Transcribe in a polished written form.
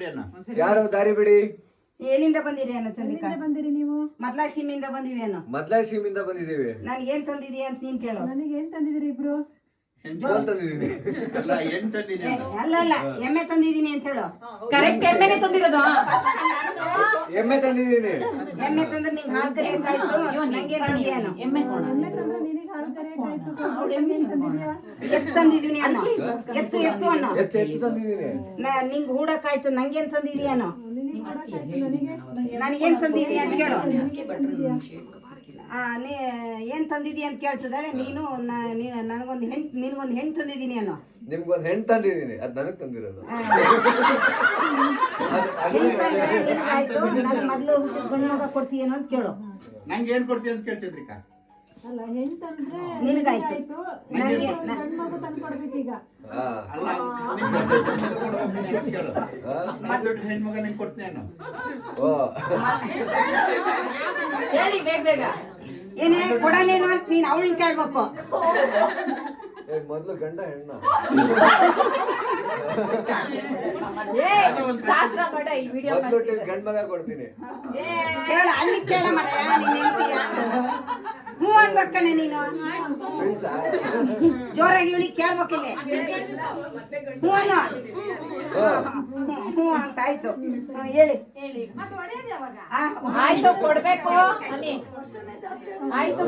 ಬಿಡಿ ಅಣ್ಣ. ಯಾರು ದಾರಿ ಬಿಡಿ? ಎಲ್ಲಿಂದ ಬಂದಿರಿ ಅಣ್ಣ ಚಂದ್ರಿಕಾ? ಬಂದಿರಿ ನೀವು? ಮದ್ಲಾಳ್ ಸೀಮೆಯಿಂದ ಬಂದಿವಿ ಅಣ್ಣ. ಮದ್ಲಾಯ್ ಸೀಮಿಂದ ಬಂದಿದ್ದೀವಿ. ನನಗೆ ಏನ್ ತಂದಿದೀಯ ಅಂತ ನೀನ್ ಕೇಳು. ನನಗೆ ಏನ್ ತಂದಿದಿರಿ ಇಬ್ರು? ಜೋಲ್ ತಂದಿದ್ದೀನಿ. ಅಲ್ಲ ಹೆಣ್ ತಂದಿನಿ ಅಣ್ಣ. ಅಲ್ಲ ಎಮ್ಮೆ ತಂದಿದೀನಿ ಅಂತ ಹೇಳು. ಕರೆಕ್ಟ್ ಎಮ್ಮೆನೆ ತಂದಿರೋದು. ಎಮ್ಮೆ ತಂದಿದ್ದೀನಿ. ಎಮ್ಮೆ ತಂದ್ರೆ ನಿಂಗೆ ಹಾಲು ಕರಿಯಕ್ಕಾಯ್ತು, ನಂಗೆ ತಂದಿಯ ಅಣ್ಣ. ಎಮ್ಮೆ ಕೋಣ. ಎಮ್ಮೆ ತಂದ್ರೆ ನಿನಗೆ ಹಾಲು ಕರೆಯಕ್ಕಾಯ್ತು. ಎಮ್ಮೆ ಏನ್ ತಂದಿದ್ಯಾ? ಎತ್ತು ತಂದಿದೀನಿ ಅಣ್ಣ. ಎತ್ತು ಅಣ್ಣ. ಎತ್ತು ತಂದಿದ್ದೀನಿ. ನಿಂಗೆ ಹೂಡಕ್ಕಾಯ್ತು, ನಂಗೇನ್ ತಂದಿದೀಯ ಅಣ್ಣ? ನಿನಗೆ ಕೊಡಕ್ಕಾಯ್ತು, ನನಗೆ ನನಗೇನ್ ತಂದಿದೀಯ ಅಂತ ಕೇಳು. ತಂದಿದ್ಯಾ? ನೀ ಏನ್ ತಂದಿದೀಯ ಅಂತ ಕೇಳ್ತಿದ್ದಾಳೆ. ನೀನು ನನಗೊಂದು ನಿನ್ಗೊಂದು ಹೆಣ್ಣು ತಂದಿದೀನಿ ಅನ್ನೋ. ನಿಮ್ಗೊಂದು ಹೆಣ್ಣು ತಂದಿದ್ದೀನಿ, ಅದು ನನಗೆ ತಂದಿರೋದು. ಹೆಣ್ಣು ತಂದ್ರೆ ನಿನಗಾಯ್ತು, ನನ್ನ ಮೊದ್ಲು ಗಂಡು ಮಗ ಕೊಡ್ತೀಯೇನೋ ಅಂತ ಕೇಳು. ನಂಗೆ ಏನ್ ಕೊಡ್ತೀಯ ಅಂತ ಕೇಳ್ತಿದ್ರಿಕಾ? ಅಲ್ಲ ಹೆಣ್ ತಂದ್ರೆ ನಿನಗಾಯ್ತು. ನನಗೆ ಗಂಡು ಮಗು ತಂದು ಕೊಡ್ಬೇಕೀಗ. ಅಲ್ಲ ನಿಮ್ಗೆ ಮೊದ್ಲು ಮಗ ಕೊಡ್ತೀನಿ ಅಂತ ಕೇಳು. ಮೊದ್ಲು ಹೆಣ್ಮಗ ನಿಂಗೆ ಕೊಡ್ತೀನಿ ಅನ್ನೋ. ಹೇಳಿ ಬೇಗ. ಏನೇ ಕೊಡನೇನು ಅಂತ ನೀನ್ ಅವಳನ್ನ ಕೇಳ್ಬೇಕು. ಮೊದ್ಲು ಗಂಡ ಹೆಣ್ಣ? ಶಾಸ್ತ್ರ ಮಾಡ ಈ ವಿಡಿಯೋ ಮೊದ್ಲು ಗಂಡ ಮಗ ಕೊಡ್ತೀನಿ. ಕೇಳ ಅಲ್ಲಿ ಕೇಳ ಮರ ನೀನ್ ಹೇಳ್ತೀಯ. ಹ್ಞೂ ಅನ್ಬೇಕಣ್ಣ ನೀನು. ಜೋರಾಗಿ ಇವಳಿ ಕೇಳ್ಬೇಕಿಲ್ಲ. ಹ್ಞೂ ಅನ್ನೋ. ಹ್ಞೂ ಅಂತ ಆಯ್ತು. ಹೇಳಿ. ಆಯ್ತು ಕೊಡ್ಬೇಕು. ಆಯ್ತು.